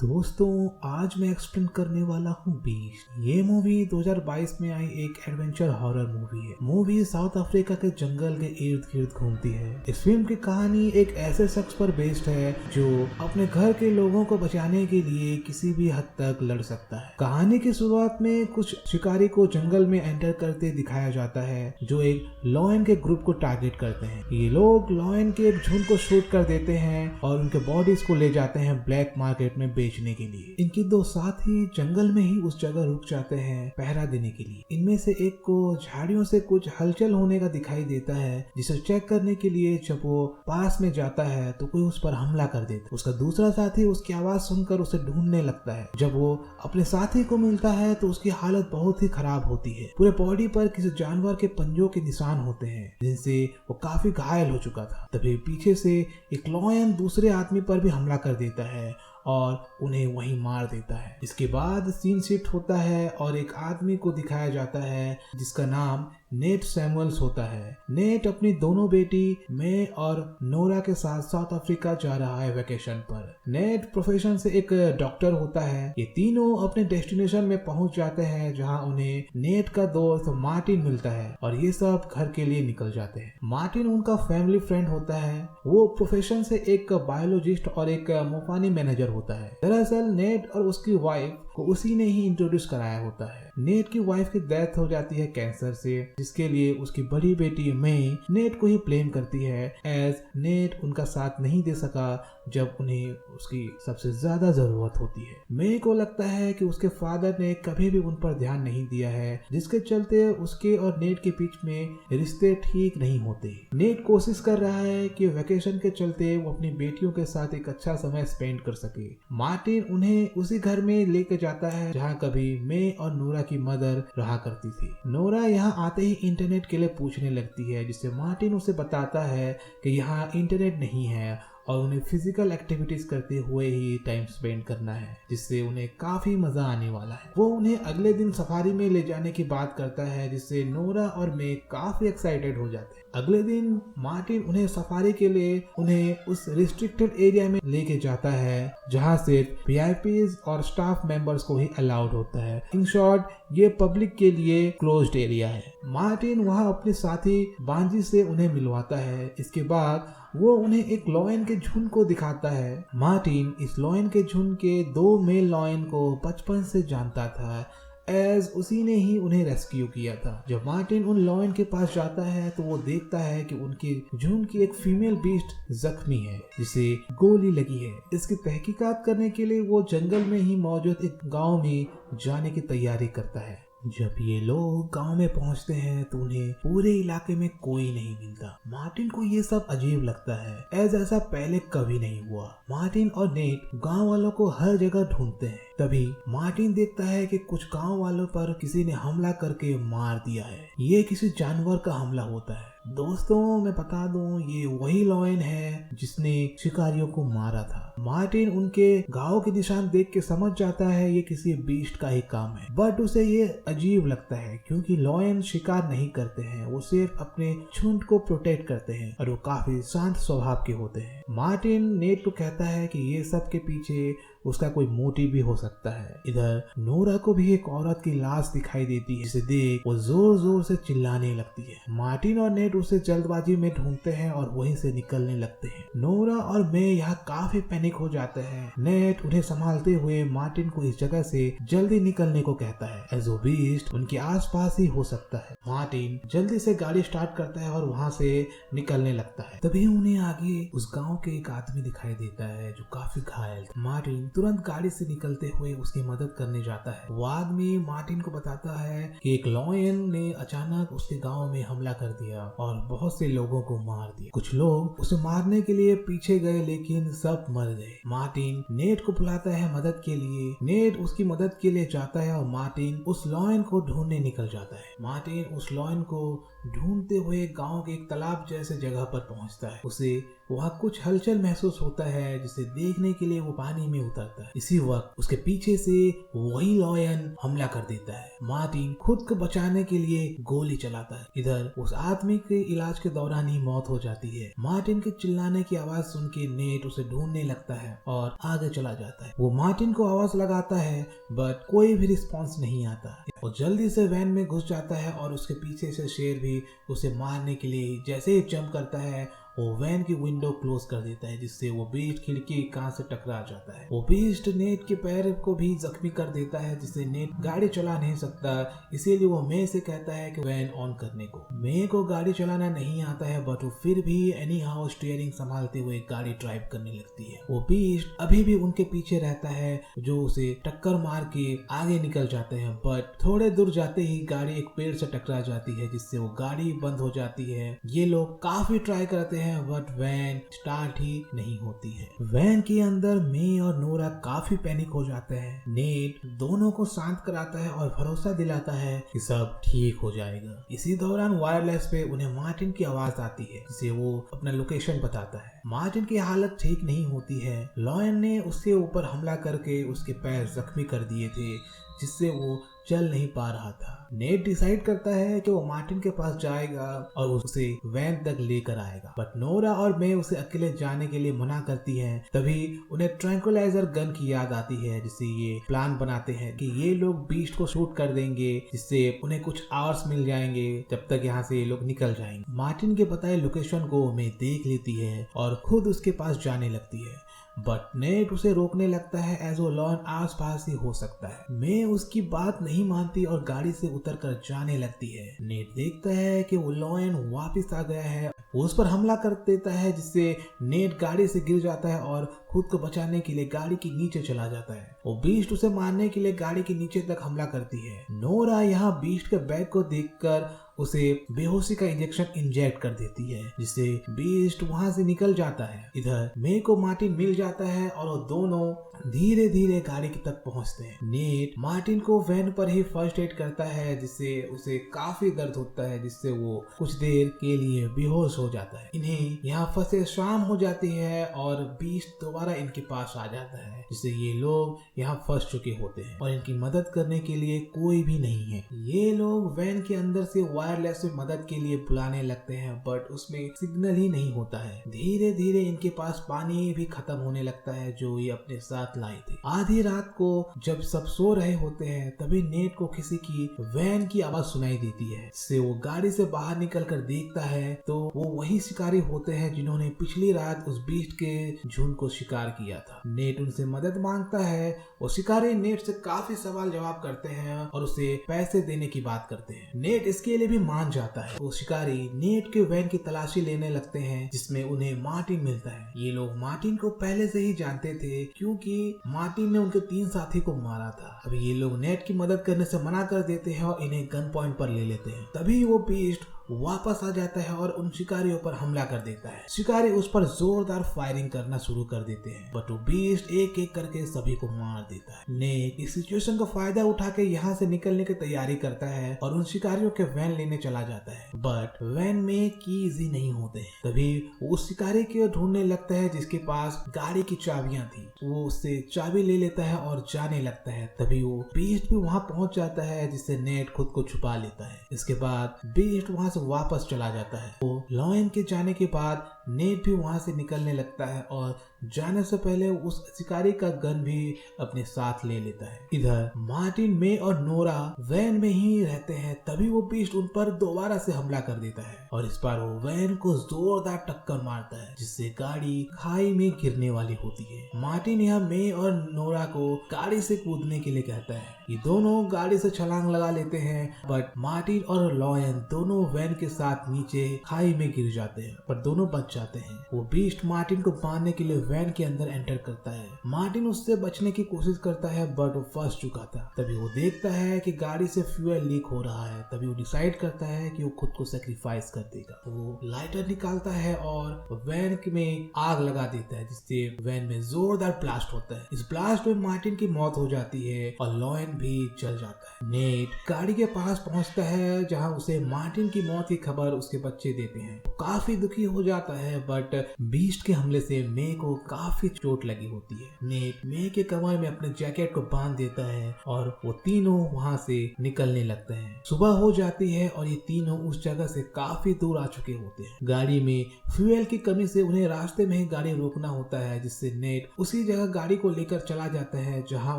दोस्तों, आज मैं एक्सप्लेन करने वाला हूँ बीस्ट। ये मूवी 2022 में आई एक एडवेंचर हॉरर मूवी है। मूवी साउथ अफ्रीका के जंगल के इर्द गिर्द घूमती है। इस फिल्म की कहानी एक ऐसे शख्स पर बेस्ड है जो अपने घर के लोगों को बचाने के लिए किसी भी हद तक लड़ सकता है। कहानी की शुरुआत में कुछ शिकारी को जंगल में एंटर करते दिखाया जाता है जो एक लॉयन के ग्रुप को टारगेट करते हैं। ये लोग लॉयन के एक झुंड को शूट कर देते हैं और उनके बॉडीज को ले जाते हैं ब्लैक मार्केट में बेचने के लिए। इनके दो साथी जंगल में ही उस जगह रुक जाते हैं पहरा देने के लिए। इनमें से एक को झाड़ियों से कुछ हलचल होने का दिखाई देता है, जिसे चेक करने के लिए जब वो पास में जाता है तो कोई उस पर हमला कर देता है। उसका दूसरा साथी उसकी आवाज सुनकर उसे ढूंढने लगता है। जब वो अपने साथी को मिलता है तो उसकी हालत बहुत ही खराब होती है। पूरे बॉडी पर किसी जानवर के पंजों के निशान होते हैं जिनसे वो काफी घायल हो चुका था। तभी पीछे से एक लॉयन दूसरे आदमी पर भी हमला कर देता है और उन्हें वहीं मार देता है। इसके बाद सीन शिफ्ट होता है और एक आदमी को दिखाया जाता है जिसका नाम नेट सैमुअल्स होता है। नेट अपनी दोनों बेटी मे और नोरा के साथ साउथ अफ्रीका जा रहा है वेकेशन पर। नेट प्रोफेशन से एक डॉक्टर होता है। ये तीनों अपने डेस्टिनेशन में पहुंच जाते हैं जहां उन्हें नेट का दोस्त मार्टिन मिलता है और ये सब घर के लिए निकल जाते हैं। मार्टिन उनका फैमिली फ्रेंड होता है। वो प्रोफेशन से एक बायोलॉजिस्ट और एक मुफानी मैनेजर होता है। दरअसल नेट और उसकी वाइफ को उसी ने ही इंट्रोड्यूस कराया होता है। नेट की वाइफ की डेथ हो जाती है कैंसर से, जिसके लिए उसकी बड़ी बेटी मे नेट को ही ब्लेम करती है एज नेट उनका साथ नहीं दे सका जब उन्हें उसकी सबसे ज्यादा जरूरत होती है। मे को लगता है कि उसके फादर ने कभी भी उन पर ध्यान नहीं दिया है, जिसके चलते उसके और नेट के बीच में रिश्ते ठीक नहीं होते। नेट कोशिश कर रहा है कि वेकेशन के चलते वो अपनी बेटियों के साथ एक अच्छा समय स्पेंड कर सके। मार्टिन उन्हें उसी घर में लेके जाता है जहाँ कभी मे और नोरा की मदर रहा करती थी। नोरा यहाँ आते ही इंटरनेट के लिए पूछने लगती है, जिससे मार्टिन उसे बताता है कि यहाँ इंटरनेट नहीं है और उन्हें फिजिकल एक्टिविटीज करते हुए ही टाइम स्पेंड करना है, जिससे उन्हें काफी मजा आने वाला है। वो उन्हें अगले दिन सफारी में ले जाने की बात करता है, जिससे नोरा और मे काफी एक्साइटेड हो जाते हैं। अगले दिन मार्टिन उन्हें सफारी के लिए उन्हें उस रिस्ट्रिक्टेड एरिया में लेके जाता है जहाँ सिर्फ वीआईपीज और स्टाफ मेंबर्स को ही अलाउड होता है। इन शॉर्ट, ये पब्लिक के लिए क्लोज्ड एरिया है। मार्टिन वहाँ अपने साथी बांजी से उन्हें मिलवाता है। इसके बाद वो उन्हें एक लॉयन के झुंड को दिखाता है। मार्टिन इस लॉयन के झुंड के दो मेल लॉयन को बचपन से जानता था, एज उसी ने ही उन्हें रेस्क्यू किया था। जब मार्टिन उन लॉयन के पास जाता है तो वो देखता है कि उनके झुंड की एक फीमेल बीस्ट जख्मी है जिसे गोली लगी है। इसकी तहकीकात करने के लिए वो जंगल में ही मौजूद एक गांव में जाने की तैयारी करता है। जब ये लोग गांव में पहुंचते हैं तो उन्हें पूरे इलाके में कोई नहीं मिलता। मार्टिन को ये सब अजीब लगता है, एज ऐसा पहले कभी नहीं हुआ। मार्टिन और नेट गांव वालों को हर जगह ढूंढते हैं। तभी मार्टिन देखता है कि कुछ गांव वालों पर किसी ने हमला करके मार दिया है। ये किसी जानवर का हमला होता है। दोस्तों, मैं बता दूं, ये वही लॉयन है जिसने शिकारियों को मारा था। मार्टिन उनके घाव के निशान देख के समझ जाता है ये किसी बीस्ट का ही काम है, बट उसे ये अजीब लगता है क्योंकि लॉयन शिकार नहीं करते हैं, वो सिर्फ अपने झुंड को प्रोटेक्ट करते हैं और वो काफी शांत स्वभाव के होते हैं। मार्टिन नेट को कहता है कि ये सब के पीछे उसका कोई मोटिव भी हो सकता है। इधर नोरा को भी एक औरत की लाश दिखाई देती है, जिसे देख वो जोर जोर से चिल्लाने लगती है। मार्टिन और नेट उसे जल्दबाजी में ढूंढते हैं और वहीं से निकलने लगते हैं। नोरा और मे यहाँ काफी पैनिक हो जाते हैं। नेट उन्हें संभालते हुए मार्टिन को इस जगह से जल्दी निकलने को कहता है, एज वो बीस्ट उनके आसपास ही हो सकता है। मार्टिन जल्दी से गाड़ी स्टार्ट करता है और वहाँ से निकलने लगता है। तभी उन्हें आगे उस गाँव के एक आदमी दिखाई देता है जो काफी घायल था। मार्टिन तुरंत गाड़ी से निकलते हुए उसकी मदद करने जाता है। वो आदमी मार्टिन को बताता है कि एक लॉयन ने अचानक उसके गांव में हमला कर दिया और बहुत से लोगों को मार दिया। कुछ लोग उसे मारने के लिए पीछे गए लेकिन सब मर गए। मार्टिन नेट को बुलाता है मदद के लिए। नेट उसकी मदद के लिए जाता है और मार्टिन उस लॉयन को ढूंढने निकल जाता है। मार्टिन उस लॉयन को ढूंढते हुए गांव के एक तालाब जैसे जगह पर पहुंचता है। उसे वहाँ कुछ हलचल महसूस होता है, जिसे देखने के लिए वो पानी में उतरता है। इसी वक्त उसके पीछे से वही लॉयन हमला कर देता है। मार्टिन खुद को बचाने के लिए गोली चलाता है। इधर उस आदमी के इलाज के दौरान ही मौत हो जाती है। मार्टिन के चिल्लाने की आवाज सुन के नेट उसे ढूंढने लगता है और आगे चला जाता है। वो मार्टिन को आवाज लगाता है बट कोई भी रिस्पॉन्स नहीं आता। वो जल्दी से वैन में घुस जाता है और उसके पीछे से शेर भी उसे मारने के लिए जैसे ही जंप करता है वो वैन की विंडो क्लोज कर देता है, जिससे वो बीस्ट खिड़की की कांच से टकरा जाता है। वो बीस्ट नेट के पैर को भी जख्मी कर देता है, जिससे नेट गाड़ी चला नहीं सकता। इसीलिए वो मे से कहता है कि वैन ऑन करने को। मे को गाड़ी चलाना नहीं आता है बट वो फिर भी एनी हाउ स्टीयरिंग संभालते हुए गाड़ी ड्राइव करने लगती है। वो बीस्ट अभी भी उनके पीछे रहता है, जो उसे टक्कर मार के आगे निकल जाते हैं। बट थोड़े दूर जाते ही गाड़ी एक पेड़ से टकरा जाती है, जिससे वो गाड़ी बंद हो जाती है। ये लोग काफी ट्राई करते हैं बट वैन स्टार्ट ही नहीं होती है। वैन के अंदर मे और नोरा काफी पैनिक हो जाते हैं। नेट दोनों को शांत कराता है और भरोसा दिलाता है कि सब ठीक हो जाएगा। इसी दौरान वायरलेस पे उन्हें मार्टिन की आवाज आती है, जिसे वो अपना लोकेशन बताता है। मार्टिन की हालत ठीक नहीं होती है। लॉयन ने उसके ऊपर हमला करके उसके पैर जख्मी कर दिए थे, जिससे वो चल नहीं पा रहा था। नेट डिसाइड करता है कि वो मार्टिन के पास जाएगा और उसे वैन तक लेकर आएगा, बट नोरा और मे उसे अकेले जाने के लिए मना करती हैं। तभी उन्हें ट्रैंकुलाइजर गन की याद आती है, जिससे ये प्लान बनाते हैं कि ये लोग बीस्ट को शूट कर देंगे, जिससे उन्हें कुछ आवर्स मिल जाएंगे जब तक यहाँ से ये लोग निकल जाएंगे। मार्टिन के बताए लोकेशन को मे देख लेती है और खुद उसके पास जाने लगती है, बट नेट उसे रोकने लगता है एज वो लॉन आस पास ही हो सकता है। मे उसकी बात नहीं मानती और गाड़ी से उतरकर जाने लगती है। नेट देखता है कि वो लॉयन वापस आ गया है। वो उस पर हमला कर देता है, जिससे नेट गाड़ी से गिर जाता है और खुद को बचाने के लिए गाड़ी के नीचे चला जाता है। वो बीस्ट उसे मारने के लिए गाड़ी के नीचे तक हमला करती है। नोरा यहाँ बीस्ट के बैग को देखकर उसे बेहोशी का इंजेक्शन इंजेक्ट कर देती है, जिससे बीस्ट वहां से निकल जाता है। इधर मे को मार्टिन मिल जाता है और वो दोनों धीरे धीरे गाड़ी की तक पहुंचते हैं। नेट मार्टिन को वैन पर ही फर्स्ट एड करता है, जिससे उसे काफी दर्द होता है, जिससे वो कुछ देर के लिए बेहोश हो जाता है। इन्हें यहाँ फंसे शाम हो जाती है और बीस्ट दोबारा इनके पास आ जाता है, जिससे ये लोग यहाँ फंस चुके होते हैं और इनकी मदद करने के लिए कोई भी नहीं है। ये लोग वैन के अंदर से वायरलेस में मदद के लिए बुलाने लगते हैं, बट उसमें सिग्नल ही नहीं होता है। धीरे धीरे इनके पास पानी भी खत्म होने लगता है, जो ये अपने साथ लाए थे। आधी रात को जब सब सो रहे होते हैं, तभी नेट को किसी की वैन की आवाज सुनाई देती है, जिससे वो गाड़ी से बाहर निकलकर देखता है तो वो वही शिकारी होते हैं जिन्होंने पिछली रात उस बीस्ट के झुंड को शिकार किया था। नेट उनसे मदद मांगता है। वो शिकारी नेट से काफी सवाल जवाब करते हैं और उसे पैसे देने की बात करते हैं। नेट इसके लिए भी मान जाता है। वो शिकारी नेट के वैन की तलाशी लेने लगते हैं, जिसमें उन्हें मार्टिन मिलता है। ये लोग मार्टिन को पहले से ही जानते थे, क्योंकि मार्टिन ने उनके 3 साथी को मारा था। अभी ये लोग नेट की मदद करने से मना कर देते हैं और इन्हें गन पॉइंट पर ले लेते हैं। तभी वो बीस्ट वापस आ जाता है और उन शिकारियों पर हमला कर देता है। शिकारी उस पर जोरदार फायरिंग करना शुरू कर देते हैं, बट वो बीस्ट एक एक करके सभी को मार देता है। नेट इस सिचुएशन का फायदा उठा के यहाँ से निकलने की तैयारी करता है और उन शिकारियों के वैन लेने चला जाता है, बट वैन में कीज ही नहीं होते हैं। तभी वो उस शिकारी को ढूंढने लगता है जिसके पास गाड़ी की चाबियां थी। वो उससे चाबी ले लेता है और जाने लगता है। तभी वो बीस्ट भी वहाँ पहुंच जाता है, जिससे नेट खुद को छुपा लेता है। इसके बाद बीस्ट वहाँ वापस चला जाता है। वो लॉयन के जाने के बाद नेट भी वहां से निकलने लगता है और जाने से पहले उस शिकारी का गन भी अपने साथ ले लेता है। इधर मार्टिन, मे और नोरा वैन में ही रहते हैं। तभी वो बीस्ट उन पर दोबारा से हमला कर देता है और इस बार वो वैन को जोरदार टक्कर मारता है, जिससे गाड़ी खाई में गिरने वाली होती है। मार्टिन यहाँ मे और नोरा को गाड़ी से कूदने के लिए कहता है। ये दोनों गाड़ी से छलांग लगा लेते हैं, बट मार्टिन और लॉयन दोनों वैन के साथ नीचे खाई में गिर जाते हैं, पर दोनों बच जाते हैं। वो बीस्ट मार्टिन को बांधने के लिए वैन के अंदर एंटर करता है। मार्टिन उससे बचने की कोशिश करता है बट वो फंस चुका था। तभी वो देखता है कि गाड़ी से फ्यूल लीक हो रहा है। तभी वो डिसाइड करता है कि वो खुद को सेक्रीफाइस कर देगा। वो लाइटर निकालता है और वैन में आग लगा देता है, जिससे वैन में जोरदार ब्लास्ट होता है। इस ब्लास्ट में मार्टिन की मौत हो जाती है और लॉयन भी जल जाता है। नेट गाड़ी के पास पहुंचता है जहां उसे मार्टिन की मौत की खबर उसके बच्चे देते हैं। काफी दुखी हो जाता है बट बीस्ट के हमले से मे को काफी चोट लगी होती है। नेट मे के कमर में अपने जैकेट को बांध देता है और वो तीनों वहां से निकलने लगते हैं। सुबह हो जाती है और ये तीनों उस जगह से काफी दूर आ चुके होते हैं। गाड़ी में फ्यूल की कमी से उन्हें रास्ते में ही गाड़ी रोकना होता है, जिससे नेट उसी जगह गाड़ी को लेकर चला जाता है जहां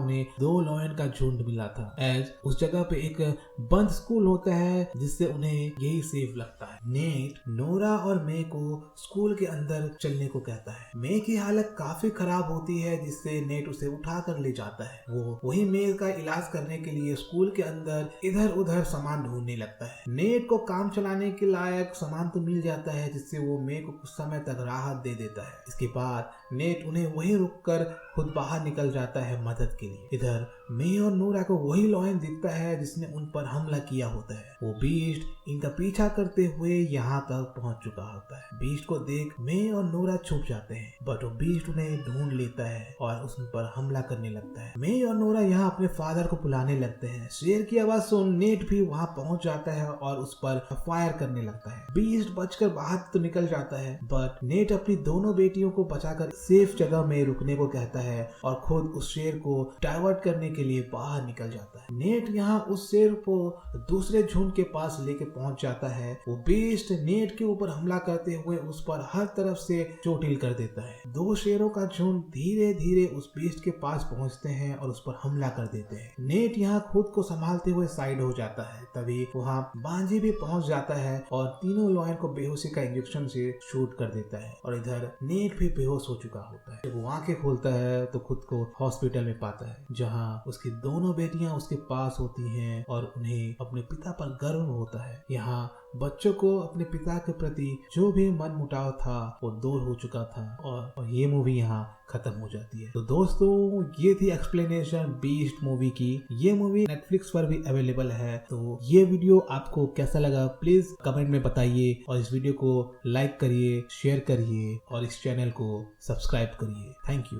उन्हें 2 लॉयन का झुंड मिला था। एज उस जगह पे एक बंद स्कूल होता है जिससे उन्हें यही सेफ लगता है। नेट नोरा और मे को स्कूल के अंदर चलने को कहता है। मे की हालत काफी खराब होती है, जिससे नेट उसे उठा कर ले जाता है। वो वही मे का इलाज करने के लिए स्कूल के अंदर इधर उधर सामान ढूंढने लगता है। नेट को काम चलाने के लायक सामान तो मिल जाता है, जिससे वो मे को कुछ समय तक राहत दे देता है। इसके बाद नेट उन्हें वहीं रुककर खुद बाहर निकल जाता है मदद के लिए। इधर मे और नोरा को वही लॉयन दिखता है जिसने उन पर हमला किया होता है। वो बीस्ट इनका पीछा करते हुए यहाँ तक पहुंच चुका होता है। बीस्ट को देख मे और नोरा छुप जाते हैं बट वो बीस्ट उन्हें ढूंढ लेता है और उस पर हमला करने लगता है। मे और नोरा यहाँ अपने फादर को बुलाने लगते हैं। शेर की आवाज सुन नेट भी वहाँ पहुंच जाता है और उस पर फायर करने लगता है। बीस्ट बचकर बाहर तो निकल जाता है बट नेट अपनी दोनों बेटियों को बचाकर सेफ जगह में रुकने को कहता है और खुद उस शेर को डाइवर्ट करने के लिए बाहर निकल जाता है। नेट यहाँ उस शेर को दूसरे झुंड के पास लेके पहुंच जाता है। वो बीस्ट नेट के ऊपर हमला करते हुए उस पर हर तरफ से चोटिल कर देता है। 2 शेरों का झुंड धीरे धीरे उस बीस्ट के पास पहुंचते हैं और उस पर हमला कर देते हैं। नेट यहाँ खुद को संभालते हुए साइड हो जाता है। तभी वहाँ बांझी भी पहुंच जाता है और तीनों लॉयन को बेहोशी का इंजेक्शन से शूट कर देता है और इधर नेट भी बेहोश हो चुका होता है। जब वो आंखें खोलता है तो खुद को हॉस्पिटल में पाता है जहाँ उसकी दोनों बेटियां उसके पास होती हैं और उन्हें अपने पिता पर गर्व होता है। यहाँ बच्चों को अपने पिता के प्रति जो भी मन मुटाव था वो दूर हो चुका था और ये मूवी यहाँ खत्म हो जाती है। तो दोस्तों ये थी एक्सप्लेनेशन बीस्ट मूवी की। ये मूवी नेटफ्लिक्स पर भी अवेलेबल है। तो ये वीडियो आपको कैसा लगा प्लीज कमेंट में बताइए और इस वीडियो को लाइक करिए, शेयर करिए और इस चैनल को सब्सक्राइब करिए। Thank you.